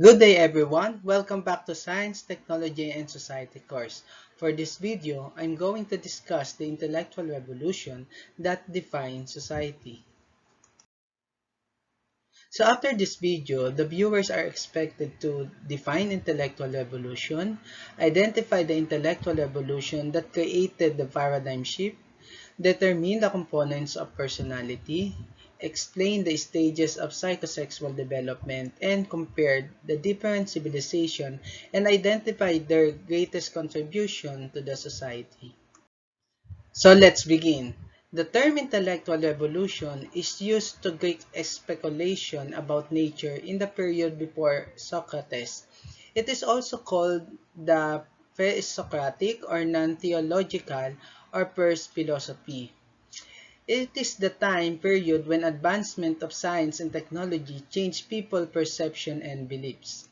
Good day everyone! Welcome back to Science, Technology, and Society course. For this video, I'm going to discuss the intellectual revolution that defines society. So after this video, the viewers are expected to define intellectual revolution, identify the intellectual revolution that created the paradigm shift, determine the components of personality, explain the stages of psychosexual development, and compare the different civilizations and identify their greatest contribution to the society. So let's begin. The term intellectual revolution is used to create a speculation about nature in the period before Socrates. It is also called the pre-Socratic or non-theological or first philosophy. It is the time period when advancement of science and technology changed people's perception and beliefs.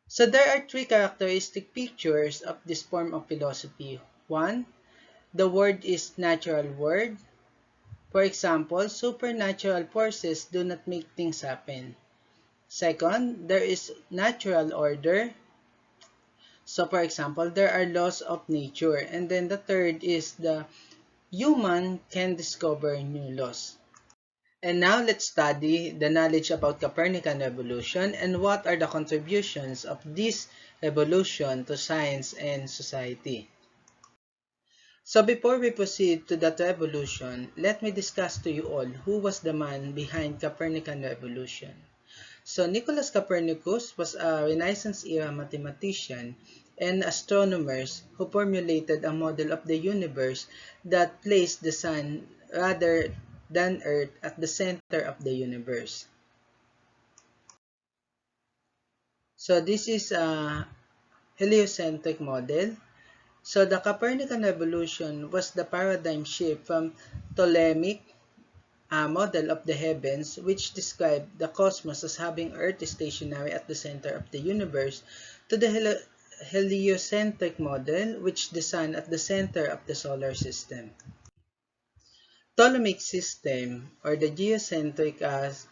So there are three characteristic features of this form of philosophy. One, the word is natural word. For example, supernatural forces do not make things happen. Second, there is natural order. So for example, there are laws of nature. And then the third is the human can discover new laws. And now let's study the knowledge about Copernican revolution and what are the contributions of this revolution to science and society. So before we proceed to that revolution, let me discuss to you all who was the man behind Copernican revolution. So Nicholas Copernicus was a Renaissance-era mathematician and astronomers who formulated a model of the universe that placed the sun rather than Earth at the center of the universe. So this is a heliocentric model. So the Copernican revolution was the paradigm shift from Ptolemaic model of the heavens, which described the cosmos as having Earth stationary at the center of the universe, to the heliocentric model, which the sun at the center of the solar system. Ptolemaic system, or the geocentric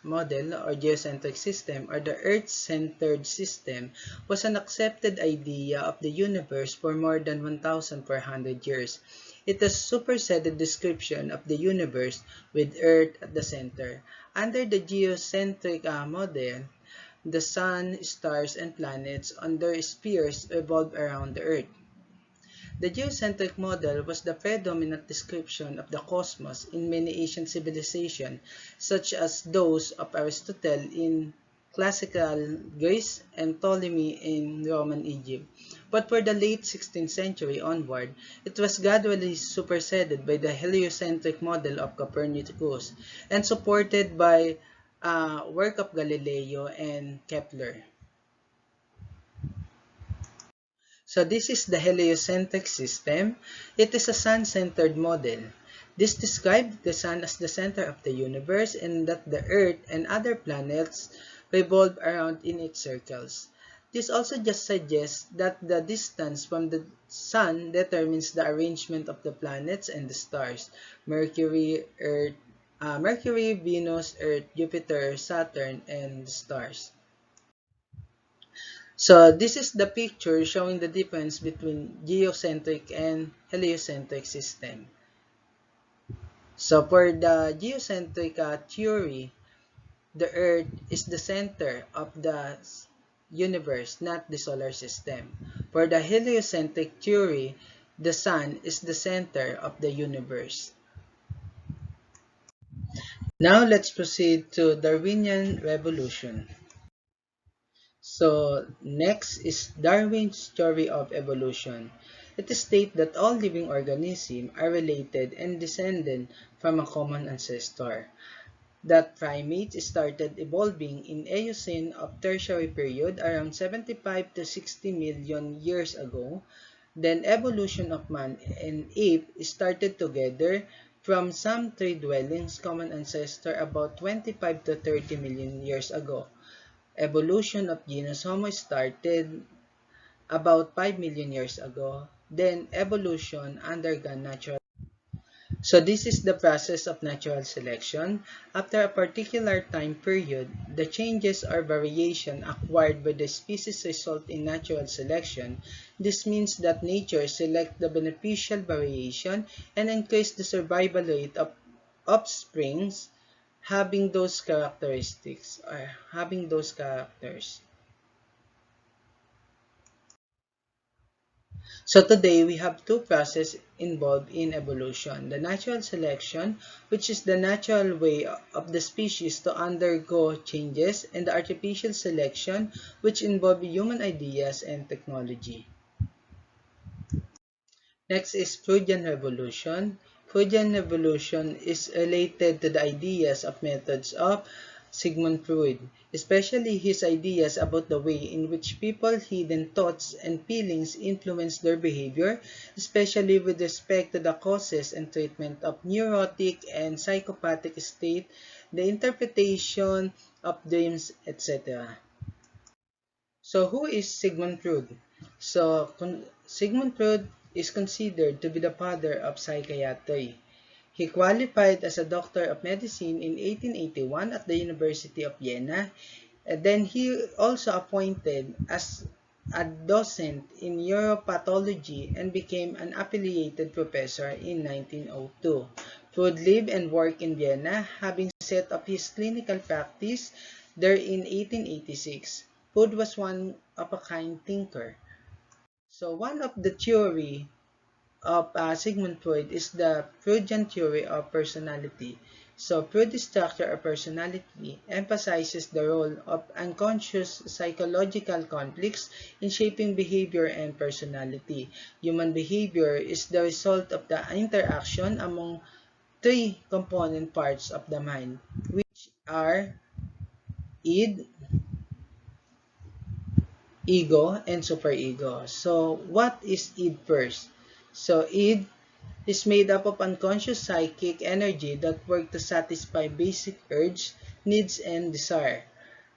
model or geocentric system, or the Earth-centered system, was an accepted idea of the universe for more than 1,400 years. It is a superseded description of the universe with Earth at the center. Under the geocentric model, the sun, stars, and planets on their spheres revolve around the Earth. The geocentric model was the predominant description of the cosmos in many ancient civilizations, such as those of Aristotle in classical Greece and Ptolemy in Roman Egypt. But for the late 16th century onward, it was gradually superseded by the heliocentric model of Copernicus and supported by work of Galileo and Kepler. So this is the heliocentric system. It is a sun-centered model. This describes the sun as the center of the universe and that the Earth and other planets revolve around in its circles. This also just suggests that the distance from the sun determines the arrangement of the planets and the stars. Mercury, Venus, Earth, Jupiter, Saturn, and the stars. So this is the picture showing the difference between geocentric and heliocentric system. So for the geocentric theory, the Earth is the center of the universe, not the solar system. For the heliocentric theory, the sun is the center of the universe. Now let's proceed to Darwinian Revolution. So next is Darwin's theory of evolution. It states that all living organisms are related and descended from a common ancestor. That primates started evolving in Eocene of Tertiary period around 75 to 60 million years ago. Then evolution of man and ape started together from some tree dwellings common ancestor about 25 to 30 million years ago. Evolution of genus Homo started about 5 million years ago. Then evolution undergone natural. So this is the process of natural selection. After a particular time period, the changes or variation acquired by the species result in natural selection. This means that nature selects the beneficial variation and increase the survival rate of offsprings having those characteristics or having those characters. So today we have two processes involved in evolution. The natural selection, which is the natural way of the species to undergo changes, and the artificial selection, which involve human ideas and technology. Next is Freudian Revolution. Freudian Revolution is related to the ideas of methods of Sigmund Freud, especially his ideas about the way in which people's hidden thoughts and feelings influence their behavior, especially with respect to the causes and treatment of neurotic and psychopathic state, the interpretation of dreams, etc. So who is Sigmund Freud? Sigmund Freud is considered to be the father of psychiatry. He qualified as a doctor of medicine in 1881 at the University of Vienna, and then he also appointed as a docent in neuropathology and became an affiliated professor in 1902. Freud lived and worked in Vienna, having set up his clinical practice there in 1886. Freud was one of a kind thinker. So one of the theory of Sigmund Freud is the Freudian theory of personality. So Freud's structure of personality emphasizes the role of unconscious psychological conflicts in shaping behavior and personality. Human behavior is the result of the interaction among three component parts of the mind, which are id, ego, and superego. So what is id first? So id is made up of unconscious psychic energy that work to satisfy basic urge, needs, and desire.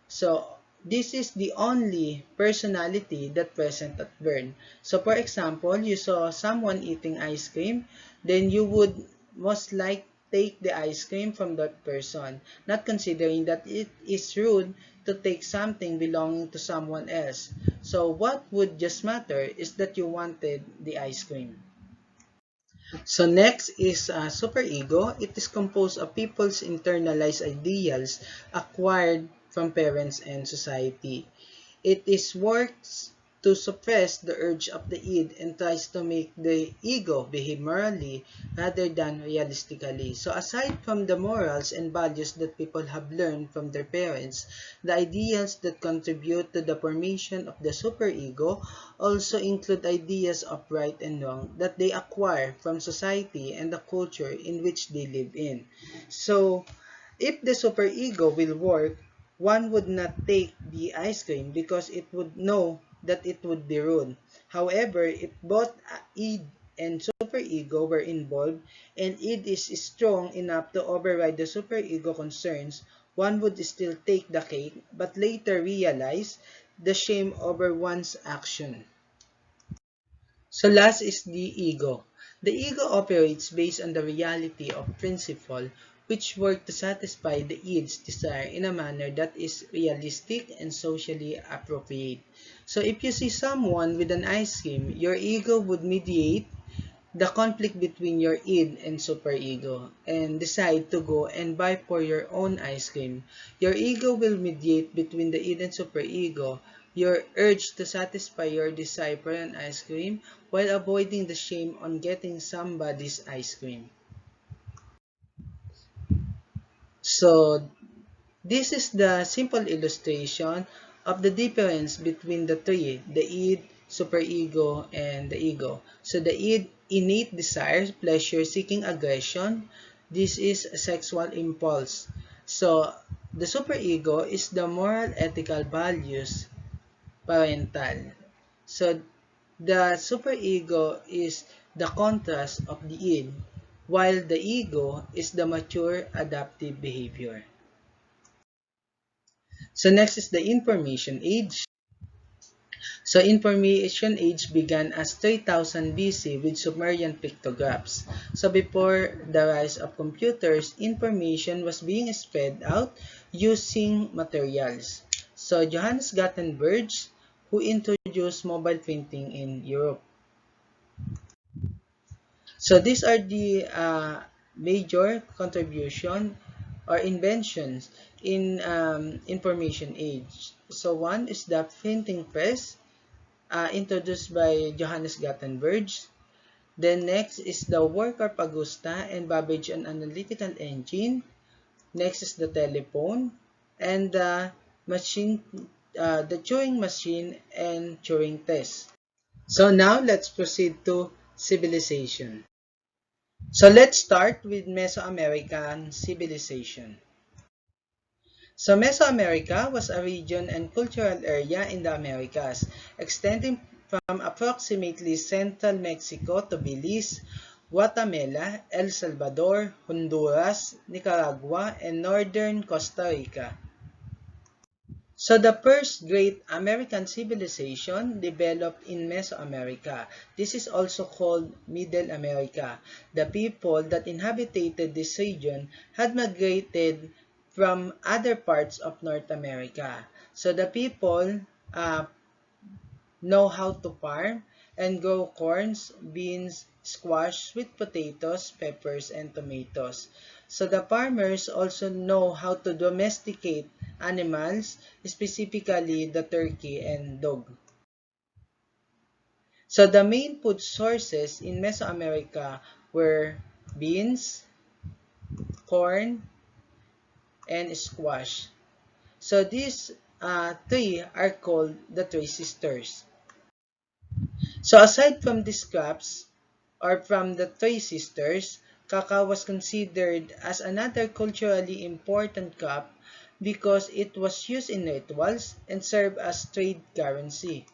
So this is the only personality that present at birth. So for example, you saw someone eating ice cream, then you would most like take the ice cream from that person, not considering that it is rude to take something belonging to someone else. So what would just matter is that you wanted the ice cream. So next is superego. It is composed of people's internalized ideals acquired from parents and society. It is works to suppress the urge of the id and tries to make the ego behave morally rather than realistically. So aside from the morals and values that people have learned from their parents, the ideals that contribute to the formation of the superego also include ideas of right and wrong that they acquire from society and the culture in which they live in. So if the superego will work, one would not take the ice cream because it would know that it would be rude. However, if both id and superego were involved and id is strong enough to override the superego concerns, one would still take the cake but later realize the shame over one's action. So last is the ego. The ego operates based on the reality of principle which work to satisfy the id's desire in a manner that is realistic and socially appropriate. So if you see someone with an ice cream, your ego would mediate the conflict between your id and superego and decide to go and buy for your own ice cream. Your ego will mediate between the id and superego, your urge to satisfy your desire for an ice cream while avoiding the shame on getting somebody's ice cream. So this is the simple illustration of the difference between the three, the id, superego, and the ego. So the id, innate desires, pleasure, seeking aggression. This is a sexual impulse. So the superego is the moral, ethical values, parental. So the superego is the contrast of the id, while the ego is the mature adaptive behavior. So next is the information age. So information age began as 3000 BC with Sumerian pictographs. So before the rise of computers, information was being spread out using materials. So Johannes Gutenberg, who introduced mobile printing in Europe. So these are the major contribution or inventions in information age. So one is the printing press, introduced by Johannes Gutenberg. Then next is the work of Augusta and Babbage an analytical engine. Next is the telephone and the machine, the Turing machine and Turing test. So now let's proceed to civilization. So let's start with Mesoamerican civilization. So Mesoamerica was a region and cultural area in the Americas, extending from approximately central Mexico to Belize, Guatemala, El Salvador, Honduras, Nicaragua, and northern Costa Rica. So the first great American civilization developed in Mesoamerica. This is also called Middle America. The people that inhabited this region had migrated from other parts of North America. So the people uh, know how to farm and grow corns, beans, squash, sweet potatoes, peppers, and tomatoes. So the farmers also know how to domesticate animals, specifically the turkey and dog. So the main food sources in Mesoamerica were beans, corn, and squash. So these three are called the Three Sisters. So aside from these crops, or from the Three Sisters, cacao was considered as another culturally important crop because it was used in rituals and served as trade currency.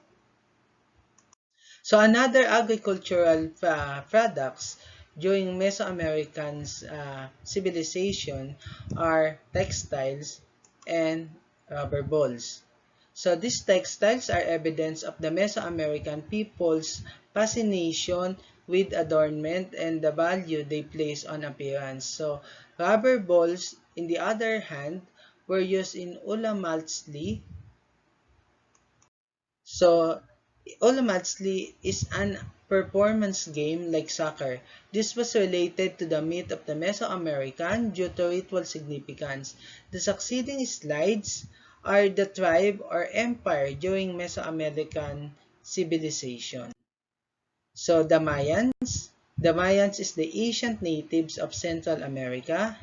So another agricultural products during Mesoamerican civilization are textiles and rubber balls. So these textiles are evidence of the Mesoamerican people's fascination with adornment and the value they place on appearance. So rubber balls, in the other hand, were used in Ullamalsli. So Ultimately is an performance game like soccer. This was related to the myth of the Mesoamerican due to ritual significance. The succeeding slides are the tribe or empire during Mesoamerican civilization. So the Mayans is the ancient natives of Central America.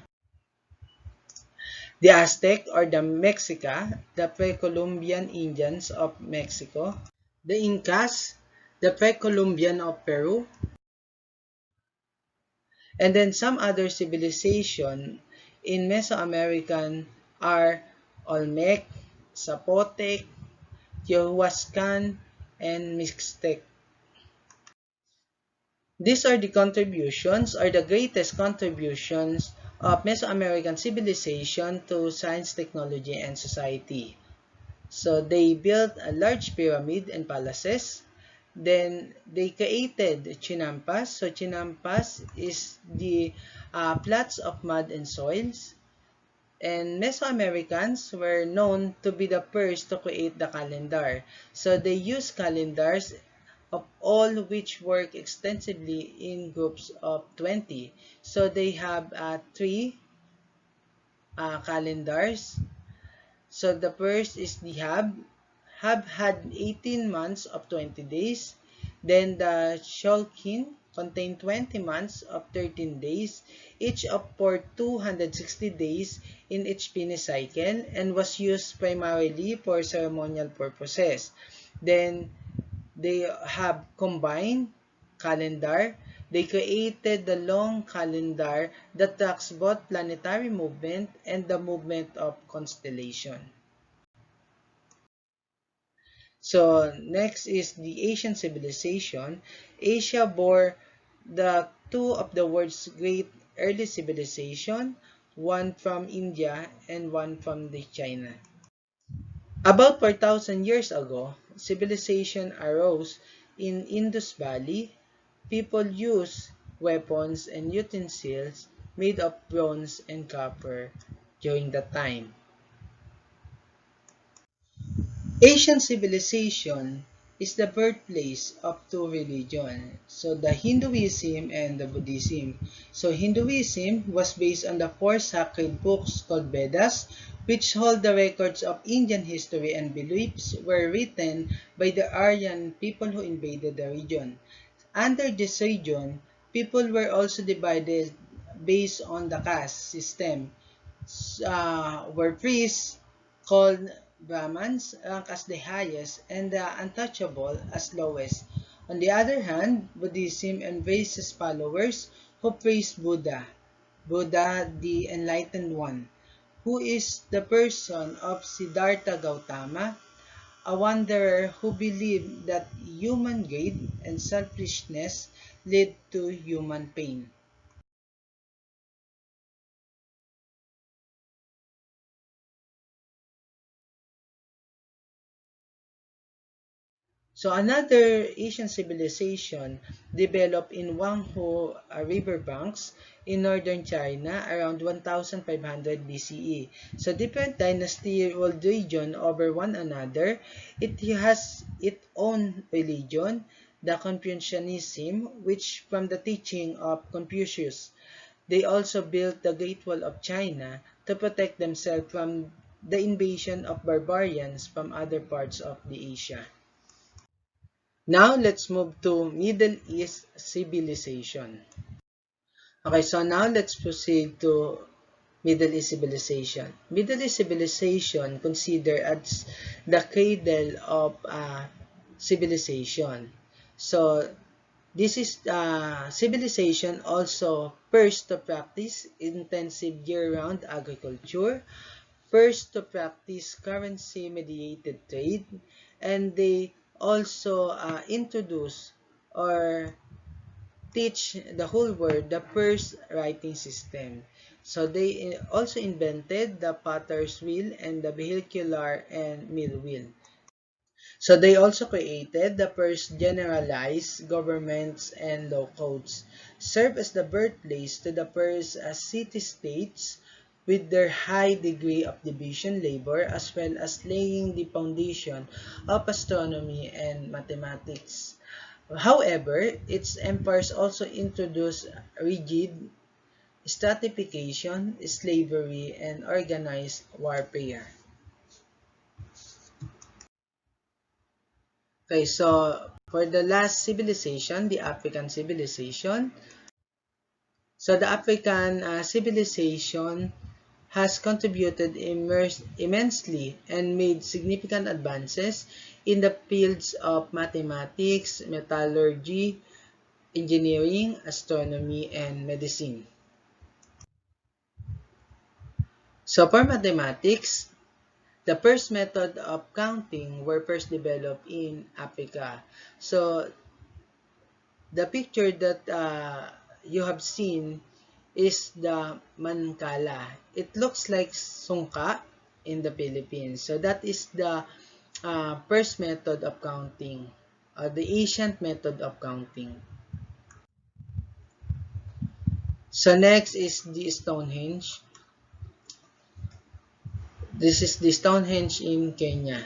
The Aztec or the Mexica, the pre-Columbian Indians of Mexico. The Incas, the pre-Columbian of Peru, and then some other civilization in Mesoamerican are Olmec, Zapotec, Teotihuacan, and Mixtec. These are the contributions or the greatest contributions of Mesoamerican civilization to science, technology, and society. So they built a large pyramid and palaces. Then they created chinampas. So chinampas is the plots of mud and soils. And Mesoamericans were known to be the first to create the calendar. So they used calendars of all which work extensively in groups of 20. So they have three calendars. So the first is the Hab. Hab had 18 months of 20 days. Then the Shulkin contained 20 months of 13 days, each of for 260 days in each cycle, and was used primarily for ceremonial purposes. Then they have combined calendar. They created the long calendar that tracks both planetary movement and the movement of constellation. So next is the Asian civilization. Asia bore the two of the world's great early civilization, one from India and one from the China. About 4,000 years ago, civilization arose in Indus Valley, people used weapons and utensils made of bronze and copper during that time. Asian civilization is the birthplace of two religions, so the Hinduism and the Buddhism. So Hinduism was based on the four sacred books called Vedas, which hold the records of Indian history and beliefs were written by the Aryan people who invaded the region. Under this region, people were also divided based on the caste system, were priests called Brahmins rank as the highest and the untouchable as lowest. On the other hand, Buddhism embraces followers who praise Buddha, Buddha the Enlightened One, who is the person of Siddhartha Gautama, a wanderer who believed that human greed and selfishness lead to human pain. So another Asian civilization developed in Huanghe riverbanks in northern China around 1500 BCE. So different dynasty ruled region over one another. It has its own religion, the Confucianism, which from the teaching of Confucius. They also built the Great Wall of China to protect themselves from the invasion of barbarians from other parts of the Asia. Now, let's move to Middle East civilization. Okay, so now let's proceed to Middle East civilization. Middle East civilization considered as the cradle of civilization. So, this is civilization also first to practice intensive year-round agriculture, first to practice currency-mediated trade, and they also introduce or teach the whole world the first writing system. So they also invented the potter's wheel and the vehicular and mill wheel. So they also created the first generalized governments and law codes, served as the birthplace to the first city-states with their high degree of division labor as well as laying the foundation of astronomy and mathematics. However, its empires also introduced rigid stratification, slavery, and organized warfare. Okay, so for the last civilization, the African civilization. So the African civilization has contributed immensely and made significant advances in the fields of mathematics, metallurgy, engineering, astronomy, and medicine. So for mathematics, the first method of counting were first developed in Africa. So the picture that you have seen is the mankala. It looks like sungka in the Philippines. So that is the first method of counting, the ancient method of counting. So next is the Stonehenge. This is the Stonehenge in Kenya,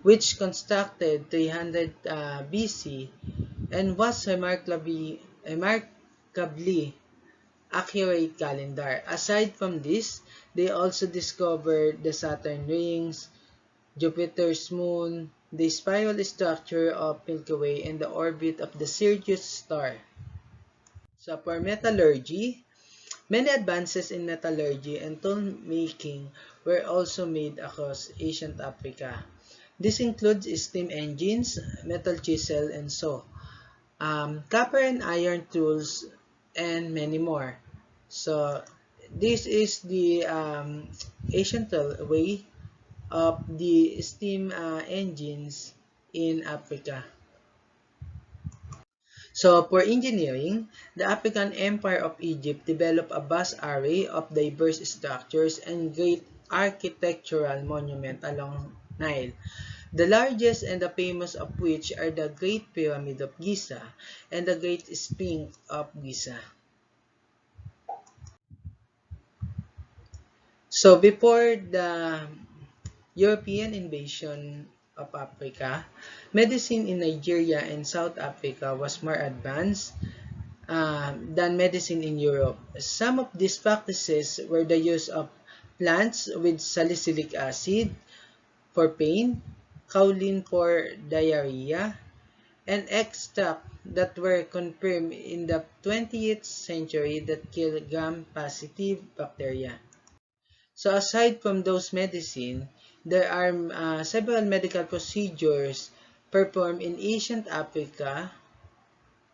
which constructed 300 BC and was remarkably accurate calendar. Aside from this, they also discovered the Saturn rings, Jupiter's moon, the spiral structure of Milky Way, and the orbit of the Sirius star. So for metallurgy, many advances in metallurgy and tool making were also made across ancient Africa. This includes steam engines, metal chisel, and saw, copper and iron tools, and many more. So this is the ancient way of the steam engines in Africa. So for engineering, the African Empire of Egypt developed a vast array of diverse structures and great architectural monuments along Nile. the largest and the famous of which are the Great Pyramid of Giza and the Great Sphinx of Giza. So before the European invasion of Africa, medicine in Nigeria and South Africa was more advanced than medicine in Europe. Some of these practices were the use of plants with salicylic acid for pain, kaolin for diarrhea, and extract that were confirmed in the 20th century that kill gram-positive bacteria. So aside from those medicine, there are several medical procedures performed in ancient Africa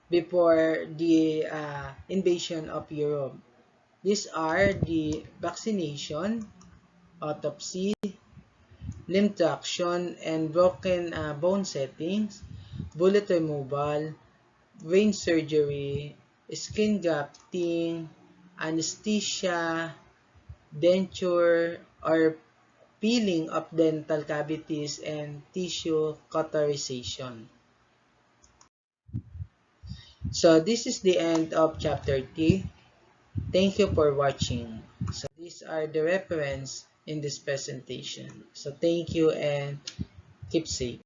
before the invasion of Europe. These are the vaccination, autopsy, limb traction, and broken bone settings, bullet removal, brain surgery, skin grafting, anesthesia, denture, or peeling of dental cavities, and tissue cauterization. So this is the end of chapter 3. Thank you for watching. So these are the reference in this presentation. So thank you and keep safe.